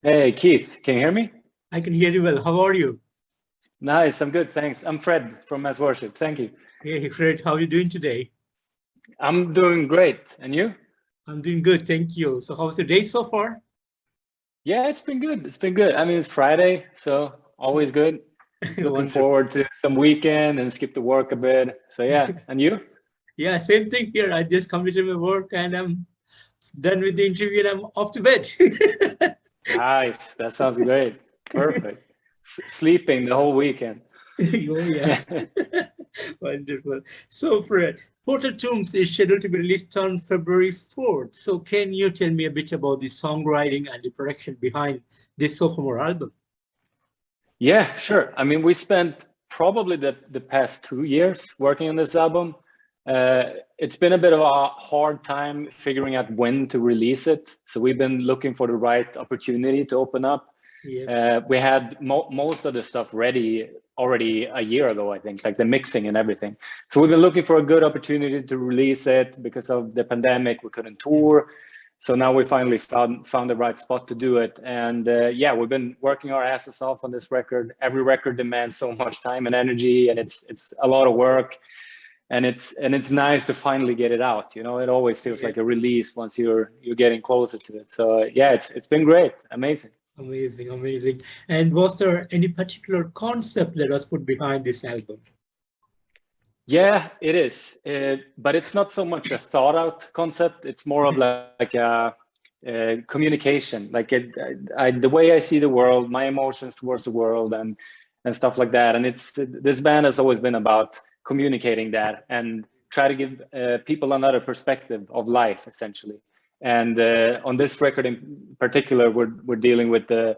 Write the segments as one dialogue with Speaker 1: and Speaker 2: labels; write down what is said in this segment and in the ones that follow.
Speaker 1: Hey Keith, can you hear me?
Speaker 2: I can hear you well. How are you?
Speaker 1: Nice, I'm good, thanks. I'm Fred from Mass Worship. Thank you.
Speaker 2: Hey, Fred, how are you doing today?
Speaker 1: I'm doing great. And you?
Speaker 2: I'm doing good, thank you. So how's the day so far?
Speaker 1: Yeah, it's been good. It's been good. I mean, it's Friday, so always good. Looking
Speaker 2: Wonderful.
Speaker 1: forward to some weekend and skip the work a bit. So yeah, and you?
Speaker 2: Yeah, same thing here. I just completed my work and I'm done with the interview and I'm off to bed.
Speaker 1: Nice. That sounds great. Perfect. Sleeping the whole weekend.
Speaker 2: Oh, yeah. Wonderful. So, Fred, Portal Tombs is scheduled to be released on February 4th. So, can you tell me a bit about the songwriting and the production behind this sophomore album?
Speaker 1: Yeah, sure. I mean, we spent probably the past 2 years working on this album. It's been a bit of a hard time figuring out when to release it. So we've been looking for the right opportunity to open up.
Speaker 2: Yeah.
Speaker 1: We had most of the stuff ready already a year ago, I think, like the mixing and everything. So we've been looking for a good opportunity to release it because of the pandemic. We couldn't tour. So now we finally found the right spot to do it. And yeah, we've been working our asses off on this record. Every record demands so much time and energy, and it's a lot of work. And it's nice to finally get it out. You know, it always feels
Speaker 2: Yeah.
Speaker 1: like a release once you're getting closer to it. So yeah, it's been great, amazing.
Speaker 2: Amazing, amazing. And was there any particular concept that was put behind this album?
Speaker 1: Yeah, it is, but it's not so much a thought out concept. It's more of like a communication, like the way I see the world, my emotions towards the world, and stuff like that. And it's this band has always been about communicating that and try to give people another perspective of life, essentially. And on this record in particular, we're dealing with the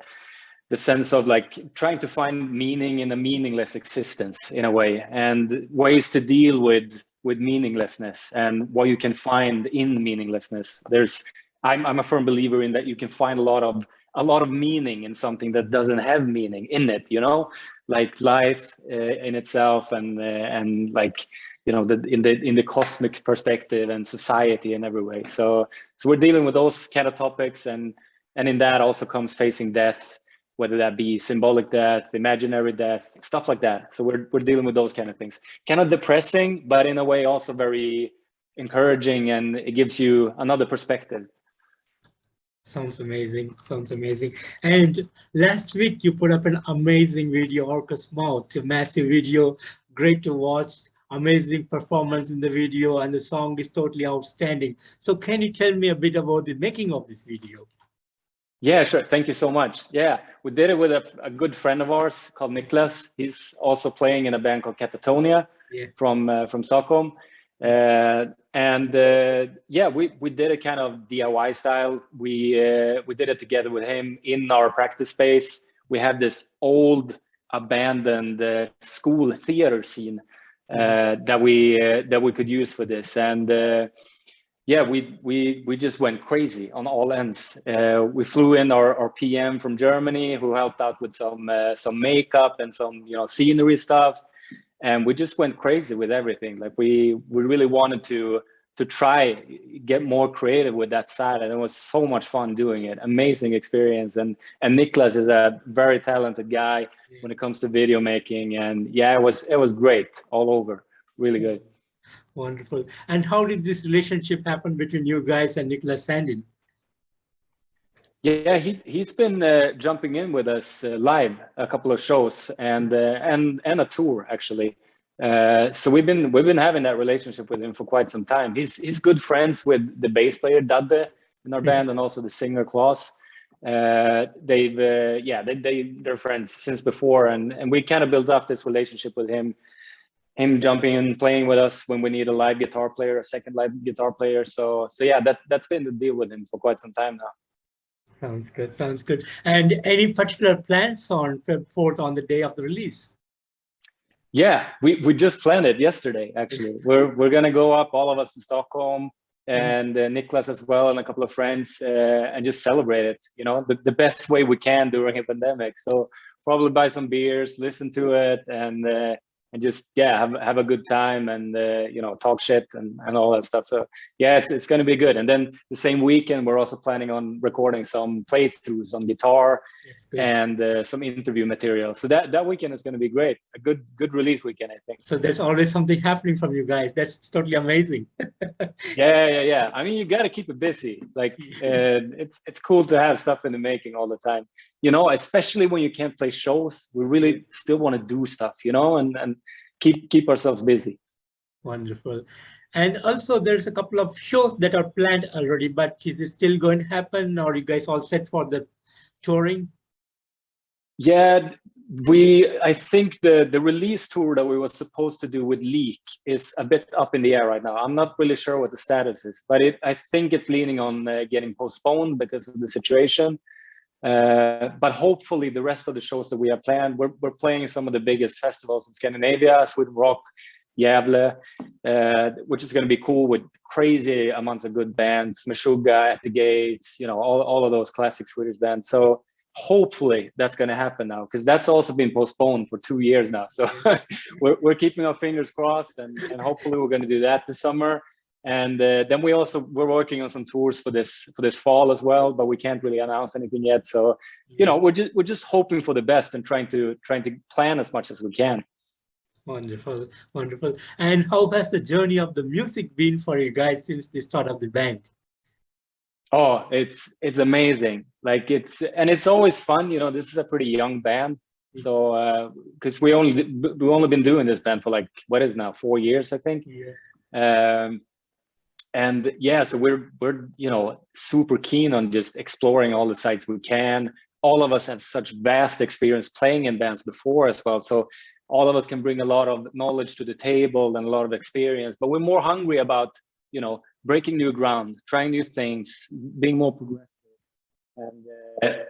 Speaker 1: sense of like trying to find meaning in a meaningless existence in a way, and ways to deal with meaninglessness and what you can find in meaninglessness. I'm a firm believer in that you can find a lot of meaning in something that doesn't have meaning in it, you know, like life in itself, and like, you know, in the cosmic perspective and society in every way. So we're dealing with those kind of topics, and in that also comes facing death, whether that be symbolic death, imaginary death, stuff like that. So we're dealing with those kind of things. Kind of depressing, but in a way also very encouraging, and it gives you another perspective.
Speaker 2: Sounds amazing. Sounds amazing. And last week you put up an amazing video, Orcus Mouth, a massive video, great to watch, amazing performance in the video, and the song is totally outstanding. So can you tell me a bit about the making of this video?
Speaker 1: Yeah, sure. Thank you so much. Yeah, we did it with a good friend of ours called Niklas. He's also playing in a band called Catatonia
Speaker 2: Yeah.
Speaker 1: from Stockholm. And yeah, we did a kind of DIY style. We did it together with him in our practice space. We have this old abandoned school theater scene that we could use for this. And yeah, we just went crazy on all ends. We flew in our PM from Germany, who helped out with some makeup and some, you know, scenery stuff, and we just went crazy with everything. Like we really wanted to try get more creative with that side, and it was so much fun doing it. Amazing experience, and Niklas is a very talented guy when it comes to video making, and yeah, it was great all over. Really good.
Speaker 2: Wonderful. And how did this relationship happen between you guys and Nicholas Sandin?
Speaker 1: Yeah, he's been jumping in with us live a couple of shows, and a tour actually. So we've been having that relationship with him for quite some time. He's good friends with the bass player Dadde in our band, and also the singer Klaus. They're friends since before, and we kind of built up this relationship with him. Him jumping in, playing with us when we need a live guitar player, a second live guitar player. So yeah, that's been the deal with him for quite some time now.
Speaker 2: Sounds good. Sounds good. And any particular plans on Feb 4th on the day of the release?
Speaker 1: Yeah, we just planned it yesterday. Actually, we're gonna go up, all of us, to Stockholm, and Niklas as well, and a couple of friends, and just celebrate it. You know, the best way we can during a pandemic. So probably buy some beers, listen to it, and just have a good time and talk shit and all that stuff. So yeah, it's going to be good. And then the same weekend we're also planning on recording some playthroughs on guitar and some interview material. So that weekend is going to be great. A good release weekend, I think.
Speaker 2: So there's always something happening from you guys. That's totally amazing.
Speaker 1: Yeah. I mean, you got to keep it busy. Like it's cool to have stuff in the making all the time. Especially when you can't play shows, we really still want to do stuff, and keep ourselves busy.
Speaker 2: Wonderful. And also there's a couple of shows that are planned already, but is it still going to happen, or are you guys all set for the touring?
Speaker 1: Yeah, I think the release tour that we were supposed to do with Leak is a bit up in the air right now. I'm not really sure what the status is, but I think it's leaning on getting postponed because of the situation. But hopefully the rest of the shows that we have planned, we're playing some of the biggest festivals in Scandinavia, Sweden Rock, Gävle, which is going to be cool with crazy amounts of good bands, Meshuggah, At the Gates, all of those classic Swedish bands. So hopefully that's going to happen now, because that's also been postponed for 2 years now. So we're keeping our fingers crossed, and hopefully we're going to do that this summer. And then we're working on some tours for this fall as well, but we can't really announce anything yet. So we're just hoping for the best and trying to plan as much as we can.
Speaker 2: Wonderful. And how has the journey of the music been for you guys since the start of the band?
Speaker 1: Oh, it's amazing. Like it's always fun. This is a pretty young band. So because we've only been doing this band for like, what is now, 4 years, I think.
Speaker 2: Yeah.
Speaker 1: And yeah, so we're super keen on just exploring all the sites we can. All of us have such vast experience playing in bands before as well. So all of us can bring a lot of knowledge to the table and a lot of experience, but we're more hungry about, breaking new ground, trying new things, being more progressive.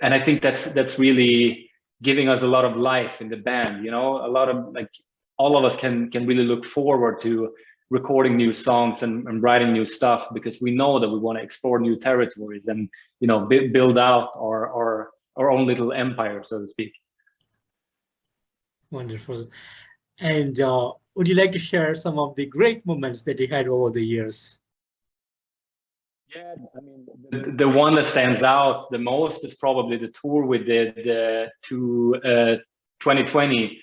Speaker 1: And I think that's really giving us a lot of life in the band, a lot of, like, all of us can really look forward to recording new songs and writing new stuff, because we know that we want to explore new territories and, build out our own little empire, so to speak.
Speaker 2: Wonderful. And would you like to share some of the great moments that you had over the years?
Speaker 1: Yeah, I mean, the one that stands out the most is probably the tour we did to 2020,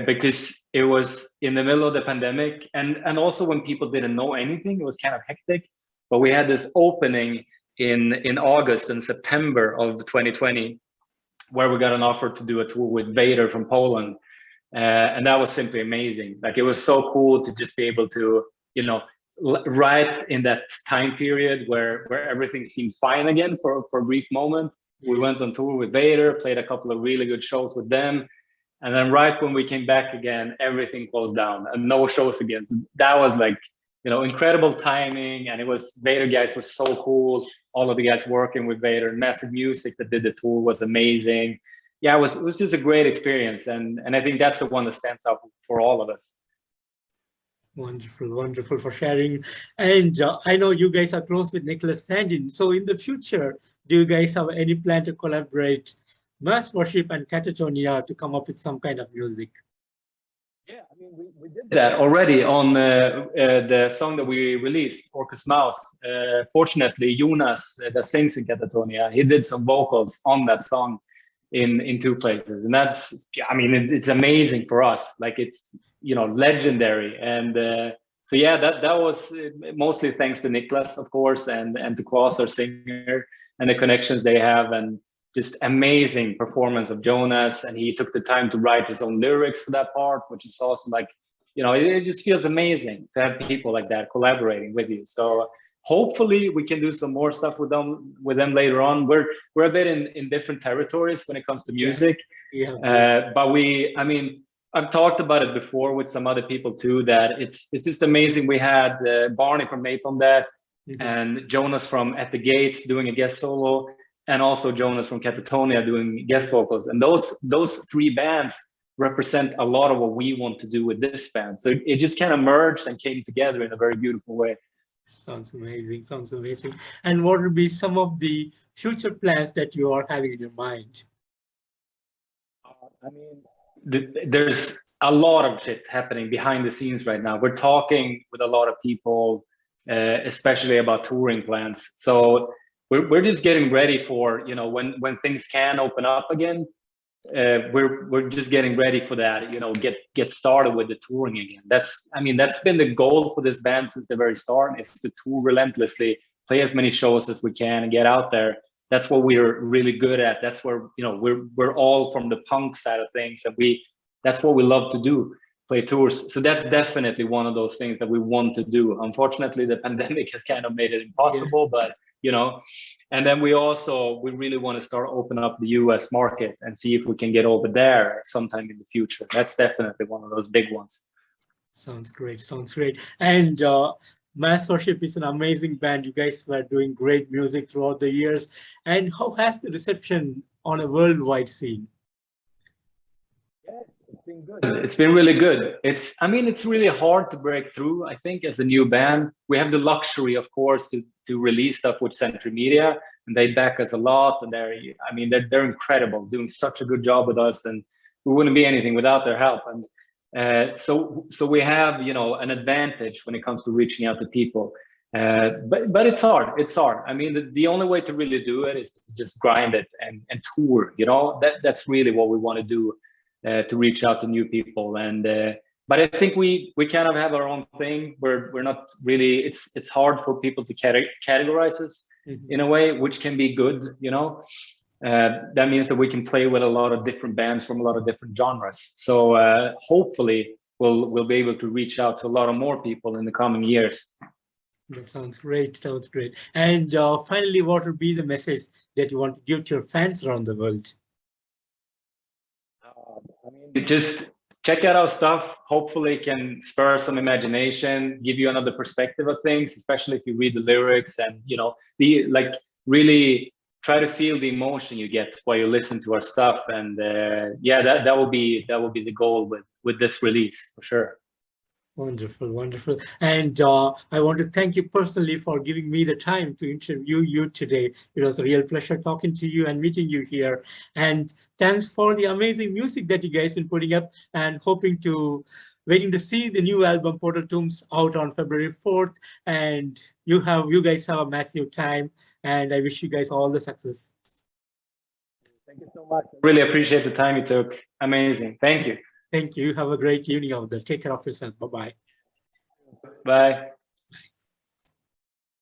Speaker 1: because it was in the middle of the pandemic, and also when people didn't know anything, it was kind of hectic. But we had this opening in August and September of 2020, where we got an offer to do a tour with Vader from Poland, and that was simply amazing. Like, it was so cool to just be able to, right in that time period where everything seemed fine again for a brief moment. We went on tour with Vader, played a couple of really good shows with them, and then right when we came back again, everything closed down and no shows again. So that was like, incredible timing, and it was, Vader guys were so cool. All of the guys working with Vader, Massive Music that did the tour was amazing. Yeah, it was just a great experience, and I think that's the one that stands out for all of us.
Speaker 2: Wonderful for sharing. And I know you guys are close with Nicholas Sandin. So in the future, do you guys have any plan to collaborate, Mass Worship and Catatonia, to come up with some kind of music?
Speaker 1: Yeah, I mean, we did that already on the song that we released, Orcus Mouth. Fortunately, Jonas, that sings in Catatonia, he did some vocals on that song in 2 places, and that's, I mean, it's amazing for us. Like, it's, legendary. And so yeah, that was mostly thanks to Niklas, of course, and to Klaus, our singer, and the connections they have, and just amazing performance of Jonas. And he took the time to write his own lyrics for that part, which is awesome. Like, it just feels amazing to have people like that collaborating with you. So hopefully we can do some more stuff with them later on. We're a bit in different territories when it comes to music.
Speaker 2: Yeah.
Speaker 1: But I mean, I've talked about it before with some other people too, that it's just amazing. We had Barney from Napalm Death, and Jonas from At the Gates doing a guest solo, and also Jonas from Catatonia doing guest vocals. And those 3 bands represent a lot of what we want to do with this band. So it just kind of merged and came together in a very beautiful way.
Speaker 2: Sounds amazing. And what would be some of the future plans that you are having in your mind?
Speaker 1: I mean, there's a lot of shit happening behind the scenes right now. We're talking with a lot of people, especially about touring plans. So we're just getting ready for, you know, when things can open up again. We're just getting ready for that, you know, get started with the touring again. I mean, that's been the goal for this band since the very start, is to tour relentlessly, play as many shows as we can, and get out there. That's what we're really good at. That's where, you know, we're all from the punk side of things, and that's what we love to do, play tours. So that's definitely one of those things that we want to do. Unfortunately, the pandemic has kind of made it impossible, but you know. And then we really want to start open up the US market and see if we can get over there sometime in the future. That's definitely one of those big ones.
Speaker 2: Sounds great. Sounds great. And Mass Worship is an amazing band. You guys were doing great music throughout the years. And how has the reception on a worldwide scene?
Speaker 1: Yeah, it's been good. It's been really good. I mean, it's really hard to break through. I think as a new band, we have the luxury, of course, to release stuff with Century Media, and they back us a lot. And they're incredible, doing such a good job with us, and we wouldn't be anything without their help. And so we have, you know, an advantage when it comes to reaching out to people. But it's hard. It's hard. I mean, the only way to really do it is to just grind it and tour. You know, that's really what we want to do. To reach out to new people. And but I think we kind of have our own thing. We're not really, it's hard for people to categorize us in a way, which can be good, you know. That means that we can play with a lot of different bands from a lot of different genres. So hopefully we'll be able to reach out to a lot of more people in the coming years.
Speaker 2: That sounds great. Sounds great. And finally, what would be the message that you want to give to your fans around the world?
Speaker 1: I mean, just check out our stuff. Hopefully it can spur some imagination, give you another perspective of things, especially if you read the lyrics, and you know, really try to feel the emotion you get while you listen to our stuff. And yeah, that will be the goal with this release for sure.
Speaker 2: Wonderful, wonderful. And I want to thank you personally for giving me the time to interview you today. It was a real pleasure talking to you and meeting you here. And thanks for the amazing music that you guys been putting up, and waiting to see the new album Portal Tombs out on February 4th. And you guys have a massive time, and I wish you guys all the success.
Speaker 1: Thank you so much. Really appreciate the time you took. Amazing. Thank you.
Speaker 2: Thank you. Have a great evening out there. Take care of yourself. Bye-bye.
Speaker 1: Bye.